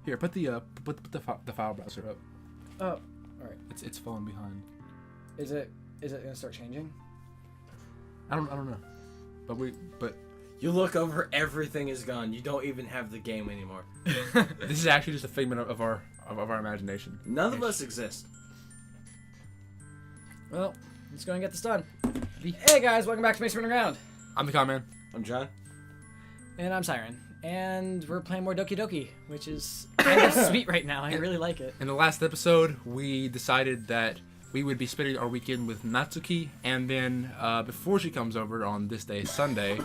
Here, put the the file browser up. Oh, all right. It's falling behind. Is it gonna start changing? I don't know. But You look over, everything is gone. You don't even have the game anymore. this is actually just a figment of our imagination. None of us exist. Well, let's go and get this done. Hey guys, welcome back to Mace Running Around. I'm the Con Man. I'm John. And I'm Siren. And we're playing more Doki Doki, which is kind of sweet right now. I really like it. In the last episode, we decided that we would be spending our weekend with Natsuki, and then before she comes over on this day, Sunday,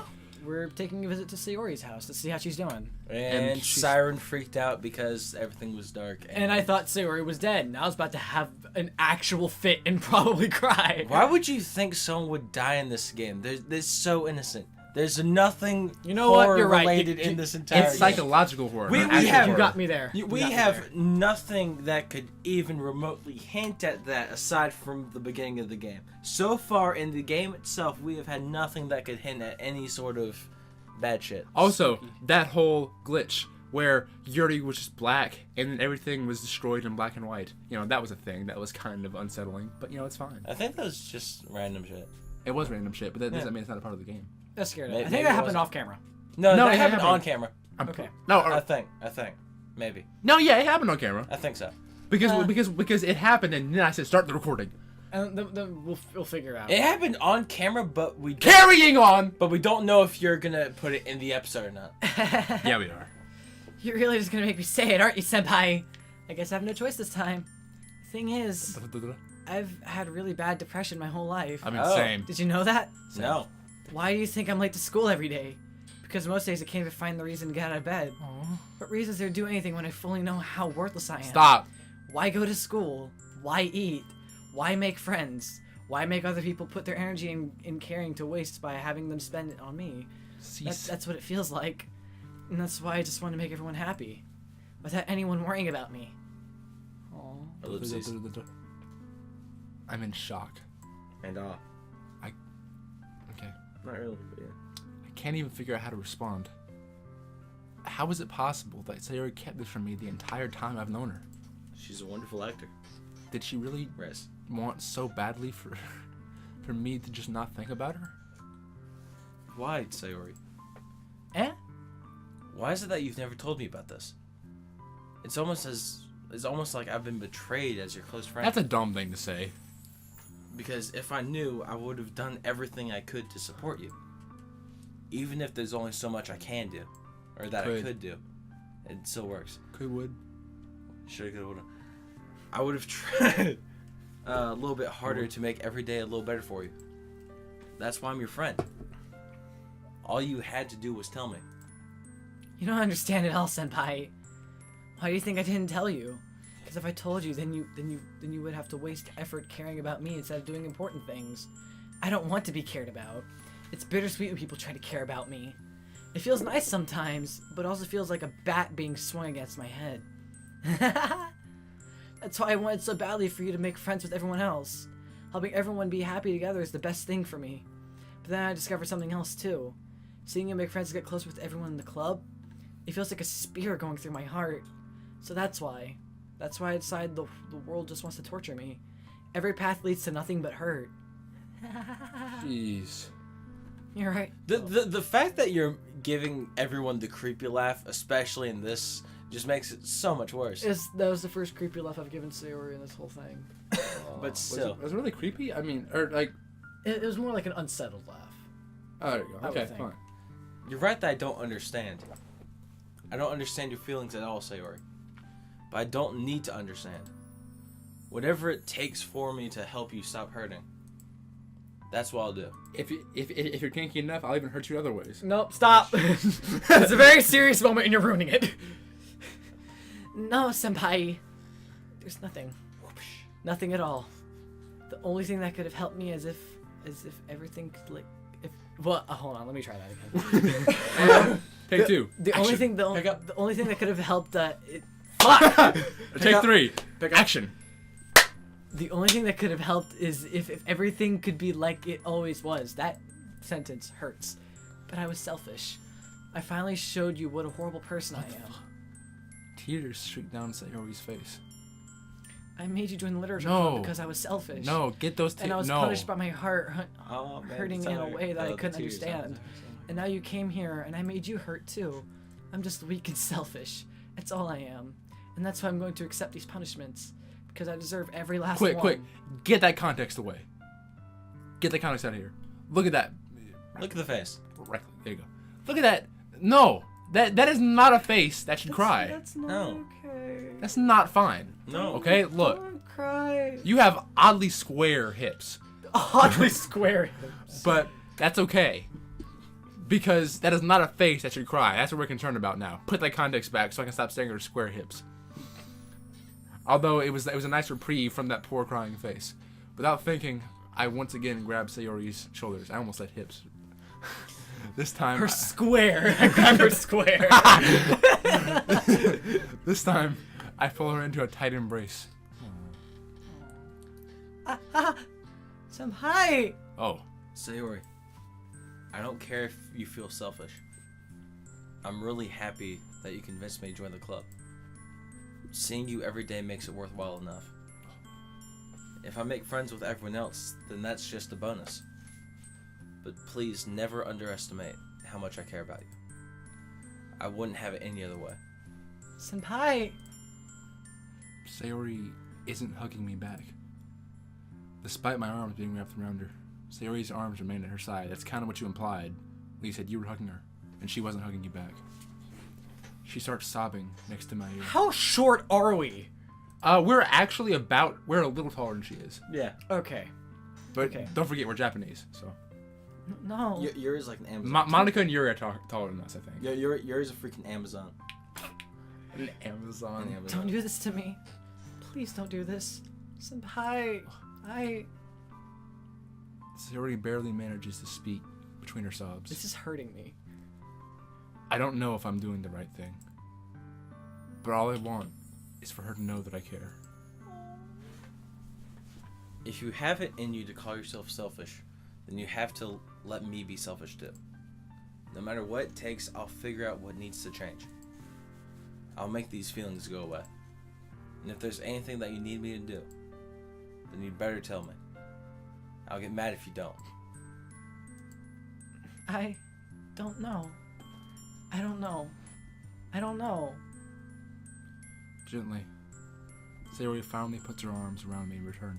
We're taking a visit to Sayori's house to see how she's doing. And Siren freaked out because everything was dark. And I thought Sayori was dead, and I was about to have an actual fit and probably cry. Why would you think someone would die in this game? They're so innocent. There's nothing You're right. related in this entire it's game. psychological horror. We not actual have- You horror. got me there. We have nothing that could even remotely hint at that aside from the beginning of the game. So far in the game itself, we have had nothing that could hint at any sort of bad shit. Also, that whole glitch where Yuri was just black and then everything was destroyed in black and white. You know, that was a thing that was kind of unsettling, but you know, it's fine. I think that was just random shit. It was random shit, but that doesn't mean it's not a part of the game. That scared me. Maybe I think it that happened wasn't. off camera. No, No, that it happened happened. on camera. Okay. No, I think. Maybe. no, yeah, it happened on camera I think so. because it happened, and then I said start the recording. And then we'll figure it out. It happened on camera, but we don't, Carrying on. but we don't know if you're gonna put it in the episode or not. Yeah, we are. You're really just gonna make me say it, aren't you, senpai? I guess I have no choice this time. Thing is, I've had really bad depression my whole life. I mean, Oh. same. Did you know that? No. Why do you think I'm late to school every day? Because most days I can't even find the reason to get out of bed. What reason is there to do anything when I fully know how worthless I am? Stop. Why go to school? Why eat? Why make friends? Why make other people put their energy in caring to waste by having them spend it on me? That's what it feels like. And that's why I just want to make everyone happy. Without anyone worrying about me. Aww. Ellipses. I'm in shock. And Okay. not really, but yeah. I can't even figure out how to respond. How is it possible that Sayori kept this from me the entire time I've known her? She's a wonderful actor. Did she really Rest. want so badly for me to just not think about her? Why, Sayori? Eh? Why is it that you've never told me about this? It's almost like I've been betrayed as your close friend. That's a dumb thing to say. Because if I knew, I would have done everything I could to support you. Even if there's only so much I can do. Or that I could do. It still works. Would. Shoulda, coulda, woulda. I would have tried a little bit harder to make every day a little better for you. That's why I'm your friend. All you had to do was tell me. You don't understand at all, senpai. Why do you think I didn't tell you? Because if I told you, then you would have to waste effort caring about me instead of doing important things. I don't want to be cared about. It's bittersweet when people try to care about me. It feels nice sometimes, but also feels like a bat being swung against my head. That's why I wanted so badly for you to make friends with everyone else. Helping everyone be happy together is the best thing for me. But then I discovered something else too. Seeing you make friends and get close with everyone in the club, it feels like a spear going through my heart. So that's why. That's why I decided the world just wants to torture me. Every path leads to nothing but hurt. Jeez. You're right. The fact that you're giving everyone the creepy laugh, especially in this, just makes it so much worse. That was the first creepy laugh I've given Sayori in this whole thing. But still. Was it really creepy? I mean, or like... It was more like an unsettled laugh. Oh, there you go. I would Okay, think. fine. You're right that I don't understand. I don't understand your feelings at all, Sayori. But I don't need to understand. Whatever it takes for me to help you stop hurting, that's what I'll do. If you're kinky enough, I'll even hurt you other ways. Nope, stop. It's a very serious moment and you're ruining it. No, senpai. There's nothing. Nothing at all. The only thing that could have helped me is if everything could hold on, let me try that again. Take two. The Action. only thing Pick up. the only thing that could have helped Take up. three. Pick up. Action. the only thing that could have helped is if everything could be like it always was. That sentence hurts. But I was selfish. I finally showed you what a horrible person I am. tears streak down Sayori's face. I made you join the literature No. club because I was selfish. No, get those tears. And I was no. punished by my heart Oh, man, hurting it's in a alright. way that I Oh, the couldn't tears, understand. And now you came here and I made you hurt too. I'm just weak and selfish. That's all I am. And that's why I'm going to accept these punishments. Because I deserve every last one. Quick. Get that context away. Get that context out of here. Look at that. Look at the face. Right there you go. Look at that. No. That is not a face that should cry. That's not No. okay. That's not fine. No. Okay, look. Don't cry. You have oddly square hips. Oddly square hips. But that's okay. Because that is not a face that should cry. That's what we're concerned about now. Put that context back so I can stop staring at her square hips. Although it was a nice reprieve from that poor crying face. Without thinking, I once again grabbed Sayori's shoulders. I almost said hips. This time Her square. I grabbed her square. this time I pull her into a tight embrace. Senpai. Oh. Sayori, I don't care if you feel selfish. I'm really happy that you convinced me to join the club. Seeing you every day makes it worthwhile enough. If I make friends with everyone else, then that's just a bonus. But please never underestimate how much I care about you. I wouldn't have it any other way. Senpai. Sayori isn't hugging me back. Despite my arms being wrapped around her, Sayori's arms remained at her side. That's kind of what you implied when you said you were hugging her, and she wasn't hugging you back. She starts sobbing next to my ear. How short are we? We're a little taller than she is. Yeah. Okay. But Okay. don't forget, we're Japanese, so. No. Yours is like an Amazon. Monica and Yuri are taller than us, I think. Yours is a freaking Amazon. An Amazon. An Amazon. Don't do this to me. Please don't do this. Senpai. Sayori barely manages to speak between her sobs. This is hurting me. I don't know if I'm doing the right thing. But all I want is for her to know that I care. If you have it in you to call yourself selfish, then you have to let me be selfish too. No matter what it takes, I'll figure out what needs to change. I'll make these feelings go away. And if there's anything that you need me to do, then you'd better tell me. I'll get mad if you don't. I don't know. I don't know. I don't know. Gently, Sayori finally puts her arms around me in return.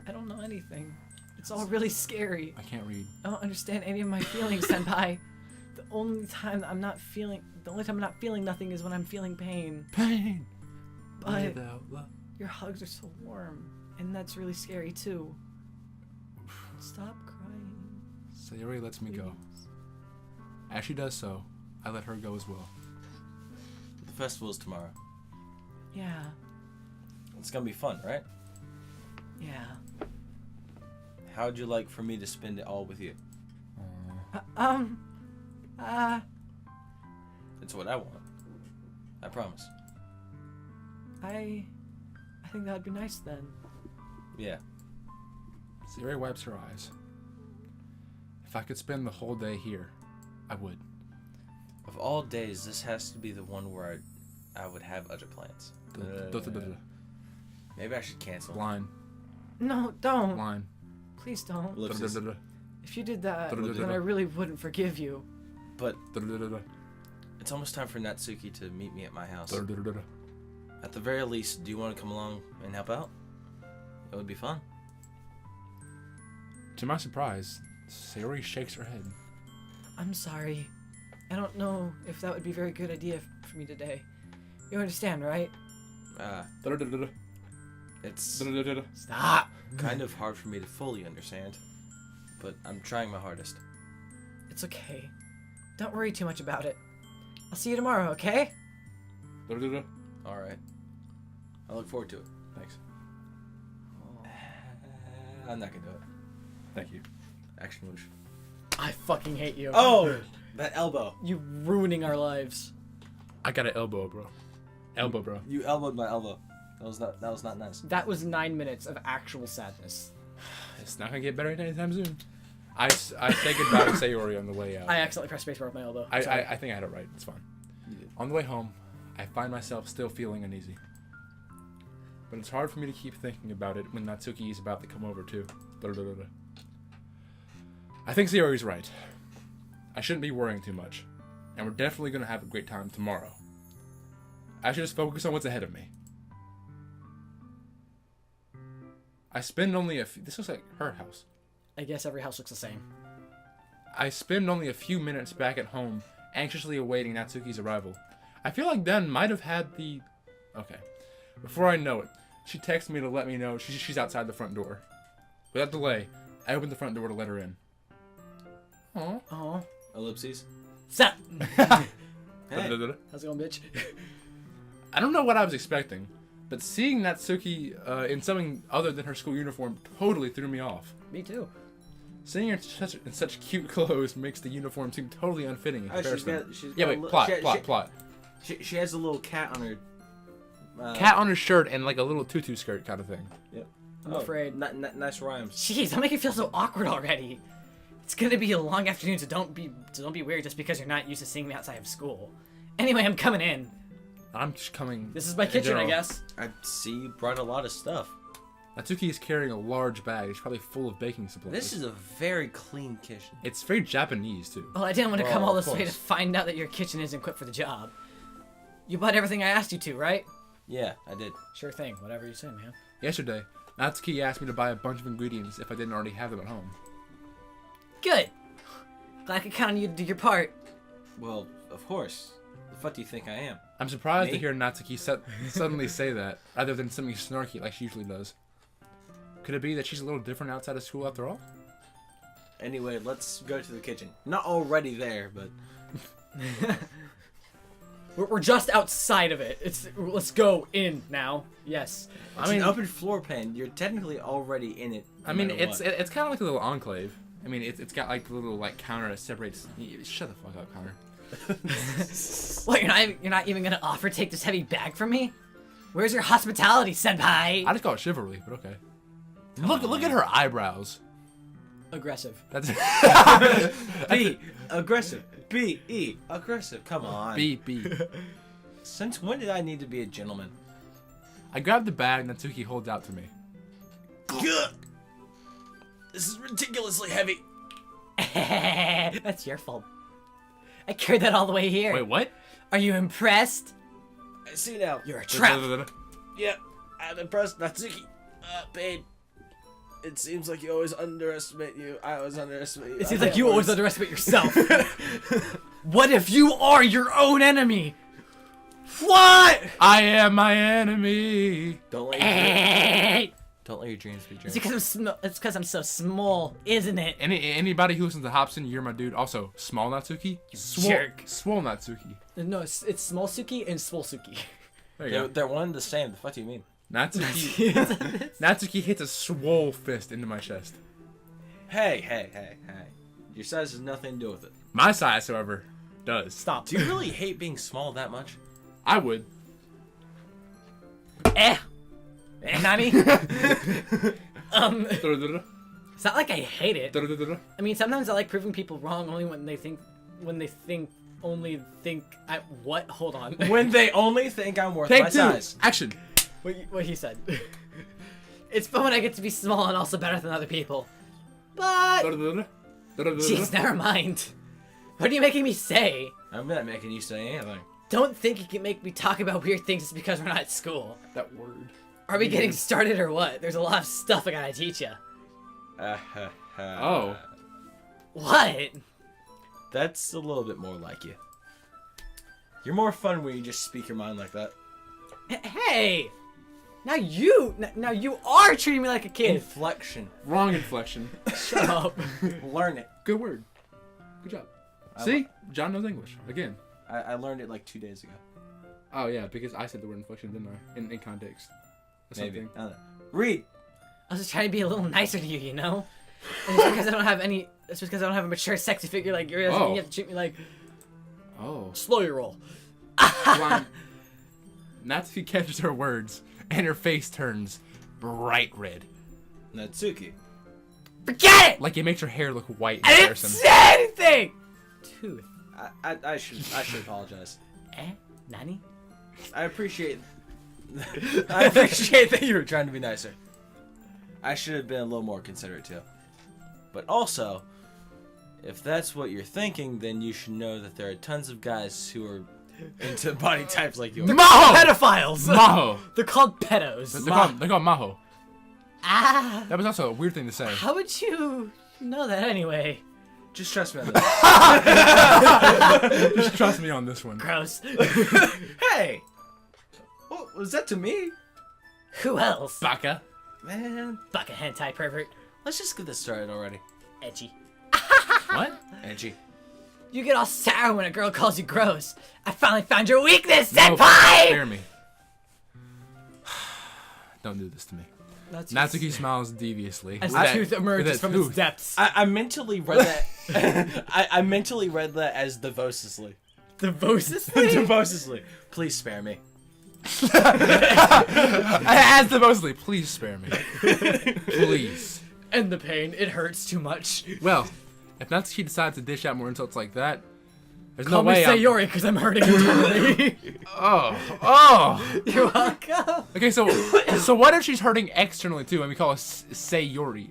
I don't know anything. It's all really scary. I can't read. I don't understand any of my feelings, Senpai. The only time I'm not feeling nothing is when I'm feeling pain. Pain! But Without love. your hugs are so warm, and that's really scary too. Stop crying. Sayori lets me go. please. As she does so, I let her go as well. The festival is tomorrow. Yeah. It's gonna be fun, right? Yeah. How'd you like for me to spend it all with you? It's what I want. I promise. I think that'd be nice then. Yeah. Sayori wipes her eyes. If I could spend the whole day here, I would. Of all days, this has to be the one where I would have other plans. Maybe I should cancel. Line. No, don't. Line. Please don't. Ellipsis. If you did that, But- then I really wouldn't forgive you. But it's almost time for Natsuki to meet me at my house. At the very least, do you want to come along and help out? It would be fun. To my surprise, Sayori shakes her head. I'm sorry. I don't know if that would be a very good idea for me today. You understand, right? It's Stop. kind of hard for me to fully understand, but I'm trying my hardest. It's okay. Don't worry too much about it. I'll see you tomorrow, okay? Alright. I look forward to it. Thanks. I'm not gonna do it. Thank you. Action motion. I fucking hate you. Oh! That elbow. You ruining our lives. I got an elbow, bro. Elbow, bro. You elbowed my elbow. That was not nice. That was 9 minutes of actual sadness. It's not gonna get better anytime soon. I say goodbye to Sayori on the way out. I accidentally pressed spacebar with my elbow. I Sorry. think I had it right. It's fine. On the way home, I I find myself still feeling uneasy. But it's hard for me to keep thinking about it when Natsuki is about to come over too. I think Sayori's right. I shouldn't be worrying too much. And we're definitely going to have a great time tomorrow. I should just focus on what's ahead of me. I spend only a few... This looks like her house. I guess every house looks the same. I spend only a few minutes back at home, anxiously awaiting Natsuki's arrival. I feel like Dan might have had the... Okay. Before I know it, she texts me to let me know she's outside the front door. Without delay, I open the front door to let her in. Aww. Oh. Ellipses. Sup? Hey. How's it going, bitch? I don't know what I was expecting, but seeing Natsuki in something other than her school uniform totally threw me off. Me too. Seeing her in such cute clothes makes the uniform seem totally unfitting in comparison. She's got Plot. She has a little cat on her. Cat on her shirt and like a little tutu skirt kind of thing. Yep. I'm afraid. Nice rhymes. Jeez, don't make it feel so awkward already. It's gonna be a long afternoon, so don't be weird just because you're not used to seeing me outside of school. Anyway, I'm coming in. I'm just coming. This is my kitchen, I guess. I see you brought a lot of stuff. Natsuki is carrying a large bag. It's probably full of baking supplies. This is a very clean kitchen. It's very Japanese too. Well, I didn't want to come Well, all of this way to course. find out that your kitchen isn't equipped for the job. You bought everything I asked you to, right? Yeah, I did. Sure thing. Whatever you say, man. Yesterday, Natsuki asked me to buy a bunch of ingredients if I didn't already have them at home. Good. Glad I could count on you to do your part. Well, of course. The fuck do you think I am? I'm surprised Me? to hear Natsuki suddenly say that, rather than something snarky like she usually does. Could it be that she's a little different outside of school after all? Anyway, let's go to the kitchen. Not already there, but We're just outside of it. Let's go in now. Yes. it's an open floor plan. You're technically already in it. I mean, no matter it's what. kind of like a little enclave. I mean, it's got like the little like counter that separates. Shut the fuck up, Connor. What? You're not even gonna offer to take this heavy bag from me? Where's your hospitality, senpai? I just call it chivalry, but okay. Look at her eyebrows. Aggressive. That's B aggressive. B aggressive. Come on. B. Since when did I need to be a gentleman? I grabbed the bag Natsuki holds out to me. Good. This is ridiculously heavy. That's your fault. I carried that all the way here. Wait, what? Are you impressed? I see now. You're a trap. Yep. I'm impressed, Natsuki. Babe. It seems like you always underestimate you. I always underestimate you. It seems like you always underestimate yourself. What if you are your own enemy? What? I am my enemy. Don't let your dreams be dreams. It's because I'm so small, isn't it? Anybody who listens to Hobson, you're my dude. Also, small Natsuki. Jerk. Swole Natsuki. No, it's small Suki and Swole Suki. There you go. They're one and the same. The fuck do you mean? Natsuki hits a swole fist into my chest. Hey. Your size has nothing to do with it. My size, however, does. Stop. Do you really hate being small that much? I would. Nani? It's not like I hate it. I mean, sometimes I like proving people wrong only when they think what? Hold on. When they only think I'm worth Take my two. size. Action. What he said. It's fun when I get to be small and also better than other people. But jeez, never mind. What are you making me say? I'm not making you say anything. Don't think you can make me talk about weird things just because we're not at school. That word. Are we getting started or what? There's a lot of stuff I gotta teach you. Oh. What? That's a little bit more like you. You're more fun when you just speak your mind like that. Hey! Now you are treating me like a kid. Inflection. Wrong inflection. Shut up. Learn it. Good word. Good job. See? John knows English. Again. I learned it like 2 days ago. Oh, yeah, because I said the word inflection, didn't I? In context. Or Maybe. something. I don't know. Read. I was just trying to be a little nicer to you, you know? And it's because I don't have any. It's because I don't have a mature, sexy figure like yours. Oh. And you have to treat me like. Oh. Slow your roll. Blind. Natsuki catches her words, and her face turns bright red. Natsuki. Forget it! Like it makes her hair look white in I didn't comparison. say anything! Tooth. I should apologize. Nani? I appreciate that you were trying to be nicer. I should have been a little more considerate too. But also, if that's what you're thinking, then you should know that there are tons of guys who are into body types like yours. Maho! Pedophiles. Maho! They're called pedos. They're called Maho. Ah. That was also a weird thing to say. How would you know that anyway? Just trust me on that. Just trust me on this one. Gross. Hey! What was that to me? Who else? Baka. Man, Bucket hentai pervert. let's just get this started already. Edgy. What? Edgy. You get all sour when a girl calls you gross. I finally found your weakness, No, senpai! spare me. Don't do this to me. Natsuki smiles deviously. As With the that- tooth emerges with that from tooth. its depths. I mentally read that. I mentally read that as devociously. Devociously? Devociously. Please spare me. As the mostly, please spare me. Please. And the pain. It hurts too much. Well, if Natsuki decides to dish out more insults like that, there's Call no way me Sayori because I'm hurting internally. Oh. You're welcome. Okay, so what if she's hurting externally too, and we call her Sayori?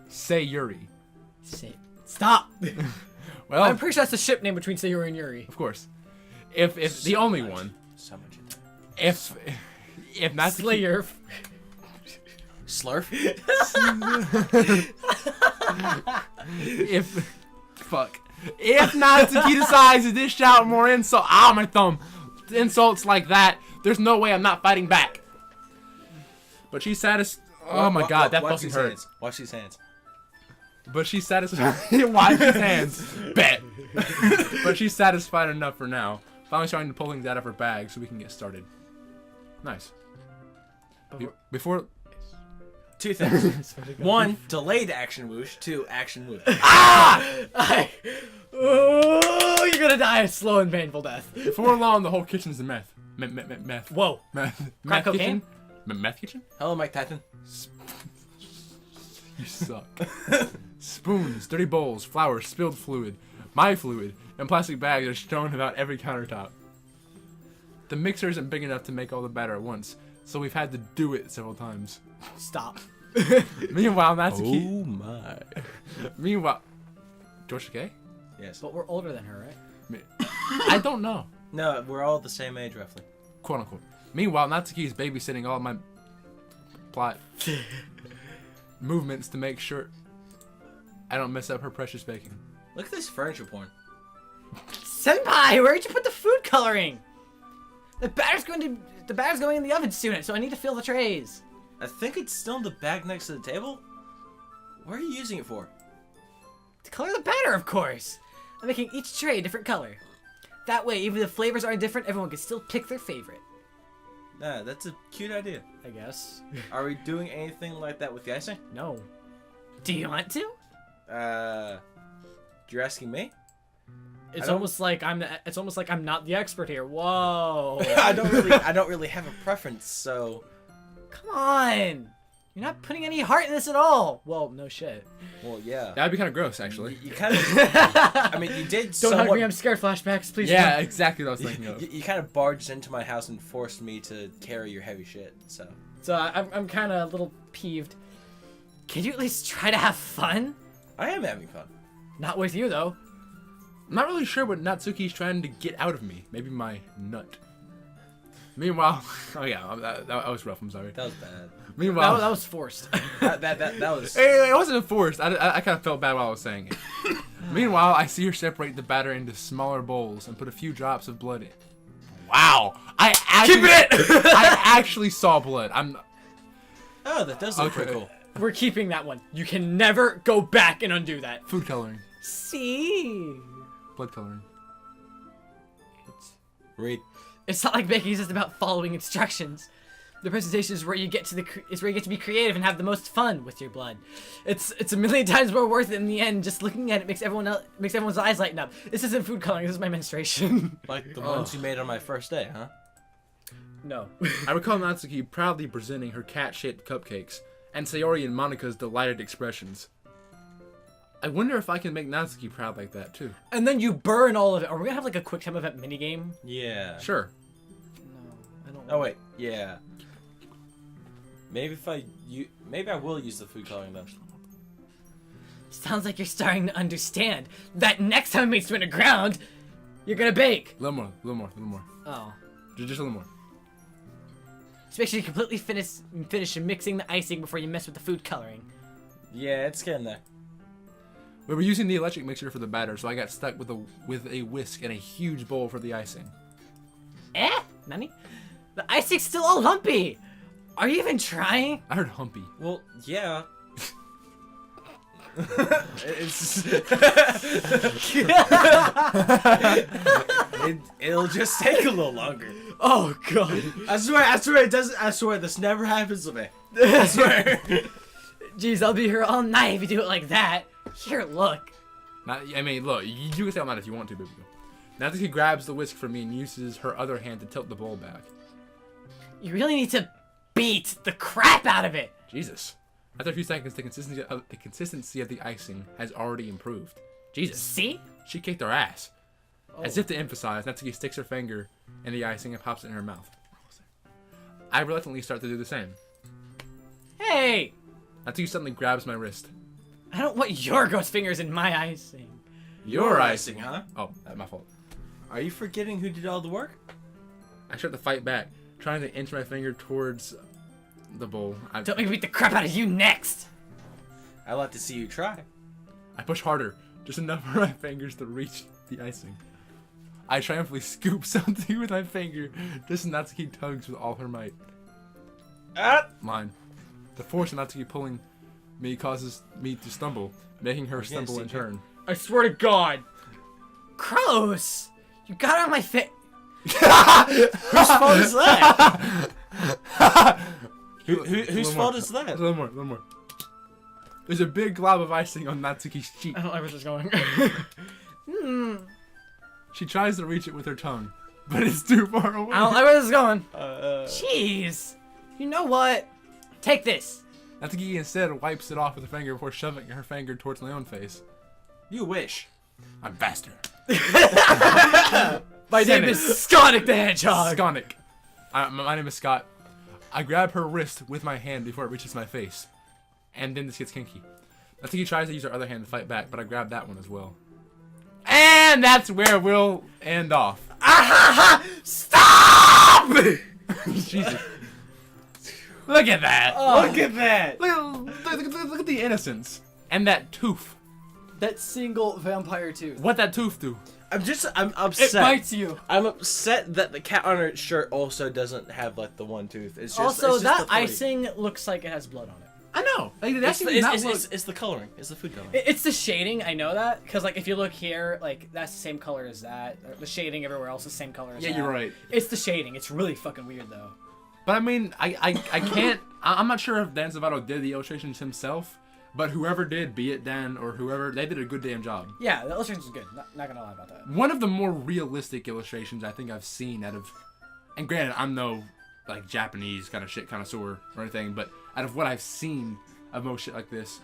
Sayuri. Stop. Well, I'm pretty sure that's the ship name between Sayori and Yuri. of course. If the only one. So much in there. If Natsuki. Slayer. Slurf? If Natsuki decides to dish out more insults like that, there's no way I'm not fighting back. But she's satisfied. Oh my god, that fucking hurts. Watch these hands. But she's satisfied. Watch his hands. Bet. But she's satisfied enough for now. Finally starting to pull things out of her bag so we can get started. Nice. Before. Two things. One, delayed action whoosh. Two, action whoosh. Oh, you're gonna die a slow and painful death. Before long, the whole kitchen's a meth. Meth. Whoa. Meth. Crack Meth cocaine? kitchen? Meth kitchen? Hello, Mike Tyson. You suck. Spoons, dirty bowls, flour, spilled fluid, my fluid, and plastic bags are strewn about every countertop. The mixer isn't big enough to make all the batter at once, so we've had to do it several times. Stop. Meanwhile, Natsuki. Oh my. Meanwhile, George Gay? Yes. But we're older than her, right? I don't know. No, we're all the same age roughly. Quote unquote. Meanwhile, Natsuki is babysitting all my plot movements to make sure I don't mess up her precious baking. Look at this furniture porn. Senpai, where'd you put the food coloring? The batter's going in the oven soon, so I need to fill the trays. I think it's still in the bag next to the table. What are you using it for? To color the batter, of course. I'm making each tray a different color. That way, even if the flavors are different, everyone can still pick their favorite. Nah, that's a cute idea. I guess. Are we doing anything like that with the icing? No. Do you want to? You're asking me? It's almost like I'm not the expert here. Whoa. I don't really have a preference, so Come on. You're not putting any heart in this at all. Well, no shit. well, yeah. That'd be kind of gross, actually. You kind of I mean, you did Don't hug somewhat me. I'm scared. Flashbacks, please. Yeah, don't. exactly what I was thinking of. you kind of barged into my house and forced me to carry your heavy shit, so. So I'm kind of a little peeved. Can you at least try to have fun? I am having fun. Not with you though. I'm not really sure what Natsuki's trying to get out of me. Maybe my nut. Meanwhile, oh yeah, that was rough. I'm sorry. That was bad. Meanwhile, That was forced. That was. Hey, it wasn't forced. I kind of felt bad while I was saying it. Meanwhile, I see her separate the batter into smaller bowls and put a few drops of blood in. Wow! I actually saw blood. Oh, that does look pretty cool. We're keeping that one. You can never go back and undo that. Food coloring, See? blood coloring. Read. It's not like baking is just about following instructions. The presentation is where you get to be creative and have the most fun with your blood. It's a million times more worth it in the end. Just looking at it makes everyone's eyes lighten up. This isn't food coloring. This is my menstruation. Like the ones you made on my first day, huh? No. I recall Natsuki proudly presenting her cat-shaped cupcakes, and Sayori and Monika's delighted expressions. I wonder if I can make Natsuki proud like that too. And then you burn all of it. Are we gonna have like a quick time event minigame? Yeah. Sure. Oh wait, yeah. Maybe maybe I will use the food coloring though. Sounds like you're starting to understand that next time it makes you underground, you're gonna bake. A little more. Oh. Just a little more. Just make sure you completely finish mixing the icing before you mess with the food coloring. Yeah, it's getting there. We were using the electric mixer for the batter, so I got stuck with a whisk and a huge bowl for the icing. Nani? The icing's still all lumpy. Are you even trying? I heard humpy. Well, yeah. It'll just take a little longer. Oh god. I swear it doesn't. I swear this never happens to me. I swear. Jeez, I'll be here all night if you do it like that. Here, look. I mean, look, you can say I'm not if you want to, baby. Natsuki grabs the whisk from me and uses her other hand to tilt the bowl back. You really need to beat the crap out of it. Jesus. After a few seconds, the consistency of the icing has already improved. Jesus. See? She kicked her ass. As if to emphasize, Natsuki sticks her finger in the icing and pops it in her mouth. I reluctantly start to do the same. Hey! Natsuki suddenly grabs my wrist. I don't want your ghost fingers in my icing. Your icing, huh? Oh, that's my fault. Are you forgetting who did all the work? I start to fight back, trying to inch my finger towards the bowl. Don't make me beat the crap out of you next! I'd like to see you try. I push harder, just enough for my fingers to reach the icing. I triumphantly scoop something with my finger, just as Natsuki tugs with all her might. Mine. The force of Natsuki pulling me causes me to stumble, making her stumble in turn. I swear to God! Gross! You got on my face! Whose fault is that? Whose fault is that? A little more. There's a big glob of icing on Natsuki's cheek. I don't like where this is going. She tries to reach it with her tongue, but it's too far away. I don't like where this is going. Jeez. You know what? Take this. Natsuki instead wipes it off with her finger before shoving her finger towards my own face. You wish. I'm faster. My name is Sconic the Hedgehog. Sconic. My name is Scott. I grab her wrist with my hand before it reaches my face. And then this gets kinky. Natsuki tries to use her other hand to fight back, but I grab that one as well. And that's where we'll end off. Stop! Jesus. Look at that. Oh. Look at that. Look at the innocence. And that tooth. That single vampire tooth. What that tooth do? I'm upset. It bites you. I'm upset that the cat on her shirt also doesn't have like the one tooth. It's just Also, it's just that the three. icing looks like it has blood on it. I know. Like, It's the coloring. It's the food coloring. It's the shading. I know that because like if you look here, like that's the same color as that. The shading everywhere else is the same color as that. Yeah, you're right. It's the shading. It's really fucking weird though. But I mean, I can't. I'm not sure if Dan Zavato did the illustrations himself, but whoever did, be it Dan or whoever, they did a good damn job. Yeah, the illustrations is good. Not gonna lie about that. One of the more realistic illustrations I think I've seen out of, and granted, I'm no like Japanese kind of shit connoisseur or anything, but out of what I've seen of most shit like this,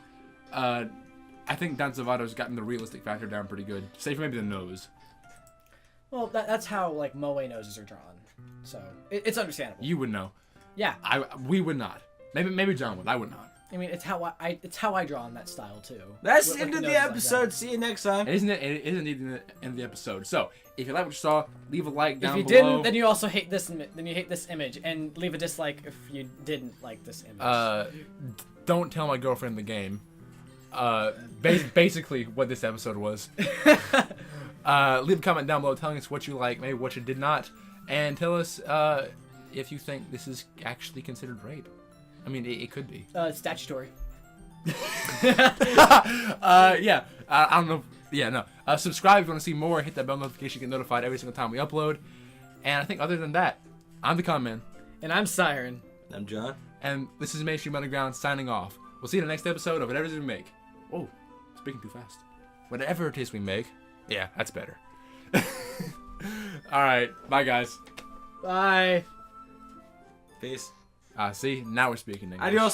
I think Dan Zavato's gotten the realistic factor down pretty good. Save for maybe the nose. Well, that's how like moe noses are drawn, so it's understandable. You would know. Yeah. We would not. Maybe John would. I would not. I mean, it's how I draw in that style too. That's With, the end of noses the like episode. that. See you next time. It isn't indeed the end of the episode. So if you like what you saw, leave a like down If you below. didn't, then you also hate this. Then you hate this image, and leave a dislike if you didn't like this image. Don't tell my girlfriend the game. Basically what this episode was. Leave a comment down below telling us what you like, maybe what you did not, and tell us if you think this is actually considered rape. I mean, it could be. It's statutory. Yeah. I don't know. Yeah, no. Subscribe if you want to see more. Hit that bell notification to get notified every single time we upload. And I think other than that, I'm the Con Man. And I'm Siren. I'm John. And this is Mainstream Underground signing off. We'll see you in the next episode of whatever it is we make. Oh, speaking too fast. Whatever it is we make. Yeah, that's better. Alright, bye guys. Bye. Peace. See, now we're speaking English. Adios.